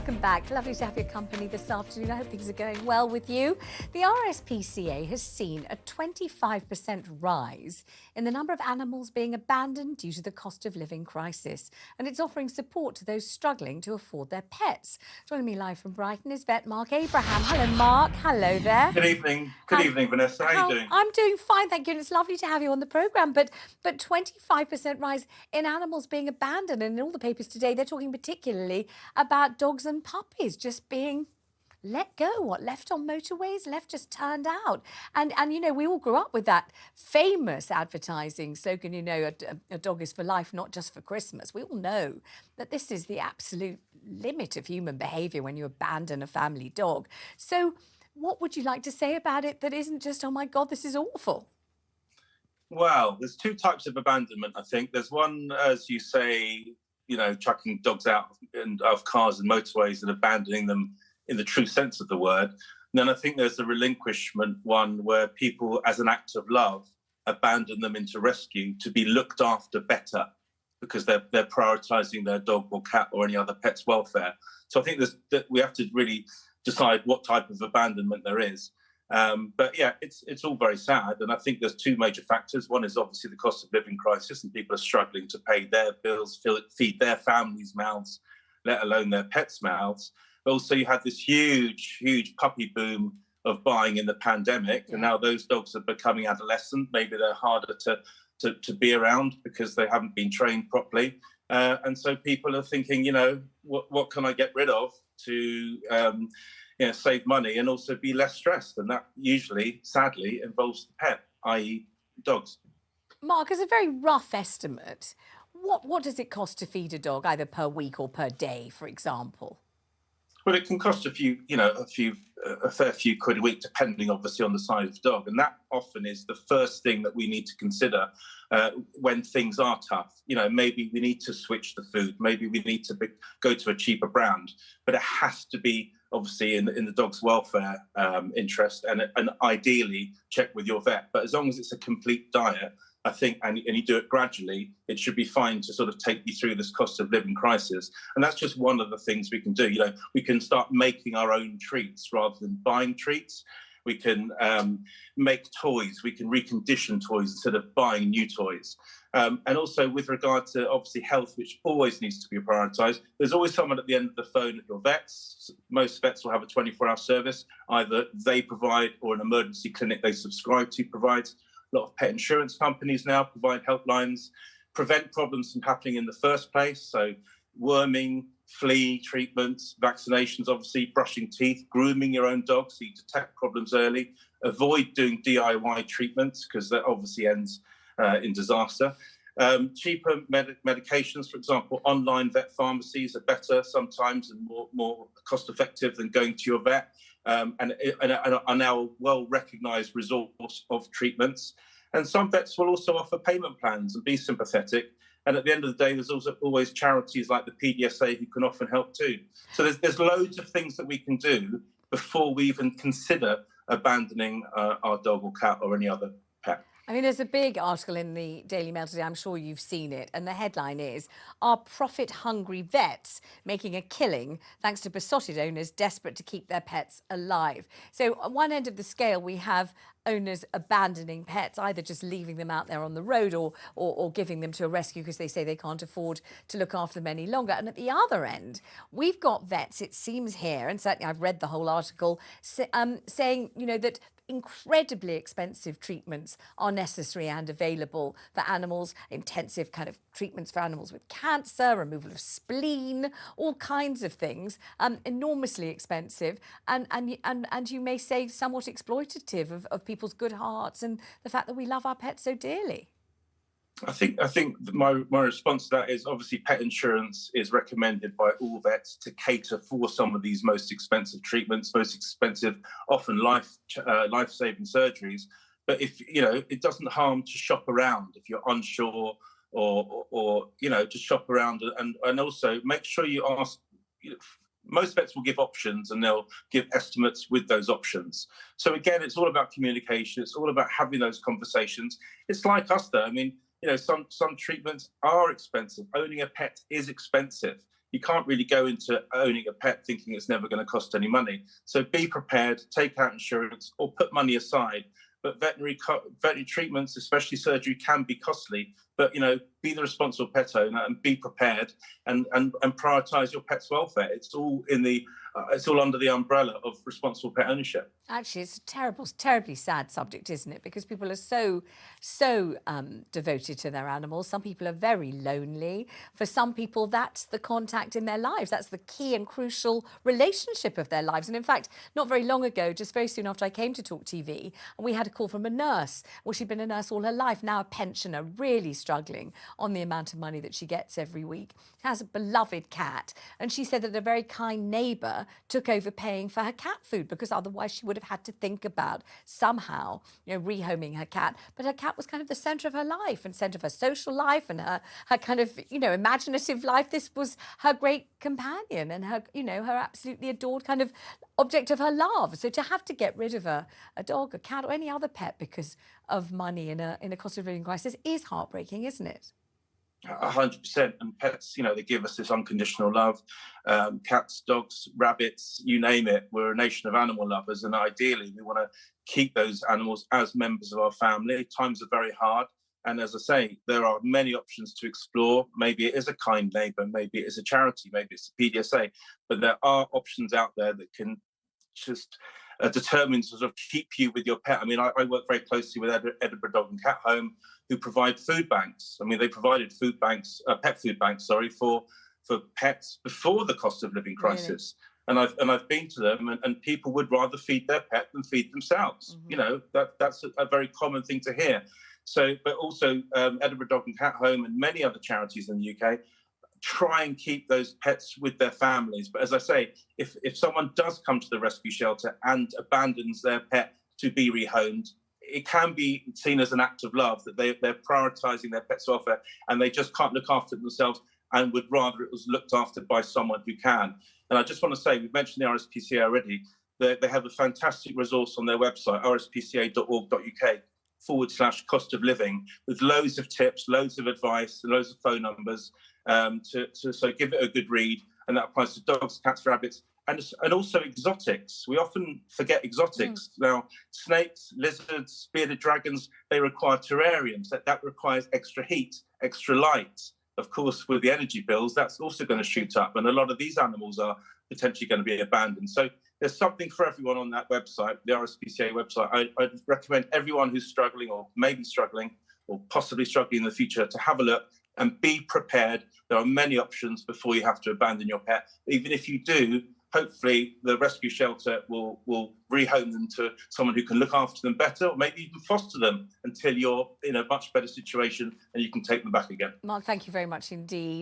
welcome back. Lovely to have your company this afternoon. I hope things are going well with you. The RSPCA has seen a 25% rise in the number of animals being abandoned due to the cost of living crisis. And it's offering support to those struggling to afford their pets. Joining me live from Brighton is vet Mark Abraham. Hello, Mark. Hello there. Good evening. Good evening, Vanessa. How are you doing? I'm doing fine, thank you. And it's lovely to have you on the programme. But 25% rise in animals being abandoned. And in all the papers today, they're talking particularly about dogs and puppies just being let go, left on motorways, left just turned out. And you know, we all grew up with that famous advertising slogan, you know, a dog is for life, not just for Christmas. We all know that this is the absolute limit of human behaviour when you abandon a family dog. So what would you like to say about it that isn't just, oh my God, this is awful? Well, there's two types of abandonment, I think. There's one, as you say, you know, chucking dogs out of cars and motorways and abandoning them in the true sense of the word. And then I think there's the relinquishment one where people, as an act of love, abandon them into rescue to be looked after better because they're prioritising their dog or cat or any other pet's welfare. So I think we have to really decide what type of abandonment there is. But yeah, it's all very sad. And I think there's two major factors. One is obviously the cost of living crisis, and people are struggling to pay their bills, feed their families' mouths, let alone their pets' mouths. But also you had this huge puppy boom of buying in the pandemic. Yeah. And now those dogs are becoming adolescent. Maybe they're harder to be around because they haven't been trained properly. And so people are thinking, you know, what can I get rid of to save money and also be less stressed? And that usually, sadly, involves the pet, i.e. dogs. Mark, as a very rough estimate, what does it cost to feed a dog, either per week or per day, for example? Well, it can cost a fair few quid a week, depending obviously on the size of the dog. And that often is the first thing that we need to consider when things are tough. You know, maybe we need to switch the food. Maybe we need to go to a cheaper brand. But it has to be obviously in the dog's welfare interest and ideally check with your vet. But as long as it's a complete diet, I think, and you do it gradually, it should be fine to sort of take you through this cost of living crisis. And that's just one of the things we can do. You know, we can start making our own treats rather than buying treats. We can make toys. We can recondition toys instead of buying new toys. And also with regard to obviously health, which always needs to be prioritised, there's always someone at the end of the phone at your vets. Most vets will have a 24-hour service. Either they provide or an emergency clinic they subscribe to provides. A lot of pet insurance companies now provide helplines, prevent problems from happening in the first place. So worming, flea treatments, vaccinations, obviously, brushing teeth, grooming your own dog so you detect problems early. Avoid doing DIY treatments because that obviously ends in disaster. Cheaper medications, for example, online vet pharmacies are better sometimes and more cost effective than going to your vet. And are now a well-recognised resource of treatments. And some vets will also offer payment plans and be sympathetic. And at the end of the day, there's also always charities like the PDSA who can often help too. So there's loads of things that we can do before we even consider abandoning our dog or cat or any other pet. I mean, there's a big article in the Daily Mail today, I'm sure you've seen it, and the headline is, "Are profit-hungry vets making a killing thanks to besotted owners desperate to keep their pets alive?" So at one end of the scale, we have owners abandoning pets, either just leaving them out there on the road or giving them to a rescue because they say they can't afford to look after them any longer. And at the other end, we've got vets, it seems here, and certainly I've read the whole article, saying, you know, that incredibly expensive treatments are necessary and available for animals, intensive kind of treatments for animals with cancer, removal of spleen, all kinds of things, enormously expensive and you may say somewhat exploitative of people's good hearts and the fact that we love our pets so dearly. I think my response to that is obviously pet insurance is recommended by all vets to cater for some of these most expensive treatments, most expensive, often life-saving surgeries. But if you know, it doesn't harm to shop around if you're unsure, or you know, just shop around and also make sure you ask. You know, most vets will give options and they'll give estimates with those options. So again, it's all about communication. It's all about having those conversations. It's like us though. I mean, you know, some treatments are expensive. Owning a pet is expensive. you can't really go into owning a pet thinking it's never going to cost any money. So be prepared, take out insurance or put money aside. But veterinary treatments, especially surgery, can be costly. But, be the responsible pet owner and be prepared and prioritise your pet's welfare. It's all it's all under the umbrella of responsible pet ownership. Actually, it's a terribly sad subject, isn't it? Because people are so devoted to their animals. Some people are very lonely. For some people, that's the contact in their lives. That's the key and crucial relationship of their lives. And in fact, not very long ago, just very soon after I came to Talk TV, and we had a call from a nurse. Well, she'd been a nurse all her life, now a pensioner, really struggling on the amount of money that she gets every week. She has a beloved cat, and she said that a very kind neighbour took over paying for her cat food because otherwise she would have had to think about somehow, rehoming her cat. But her cat was kind of the centre of her life and centre of her social life and her kind of, imaginative life. This was her great companion and her, her absolutely adored kind of object of her love. So to have to get rid of a dog, a cat, or any other pet because of money in a cost of living crisis is heartbreaking, isn't it? 100%. And pets, they give us this unconditional love. Cats, dogs, rabbits, you name it. We're a nation of animal lovers, and ideally we want to keep those animals as members of our family. Times are very hard, and as I say, there are many options to explore. Maybe it is a kind neighbour, maybe it is a charity, maybe it's a PDSA, but there are options out there that can just determine to sort of keep you with your pet. I mean, I work very closely with Edinburgh Dog and Cat Home, who provide food banks. I mean, they provided pet food banks, for pets before the cost of living crisis. Really? And I've been to them, and people would rather feed their pet than feed themselves. Mm-hmm. That's a very common thing to hear. So, but also Edinburgh Dog and Cat Home and many other charities in the UK try and keep those pets with their families. But as I say, if someone does come to the rescue shelter and abandons their pet to be rehomed, it can be seen as an act of love, that they're prioritising their pet's welfare and they just can't look after themselves and would rather it was looked after by someone who can. And I just want to say, we've mentioned the RSPCA already. They have a fantastic resource on their website, rspca.org.uk/cost of living, with loads of tips, loads of advice, loads of phone numbers. So give it a good read, and that applies to dogs, cats, rabbits, and also exotics. We often forget exotics. Now, snakes, lizards, bearded dragons, they require terrariums. That requires extra heat, extra light. Of course, with the energy bills, that's also going to shoot up, and a lot of these animals are potentially going to be abandoned. So there's something for everyone on that website, the RSPCA website. I'd recommend everyone who's struggling or maybe struggling or possibly struggling in the future to have a look and be prepared. There are many options before you have to abandon your pet. Even if you do, hopefully the rescue shelter will rehome them to someone who can look after them better, or maybe even foster them until you're in a much better situation and you can take them back again. Mark, thank you very much indeed.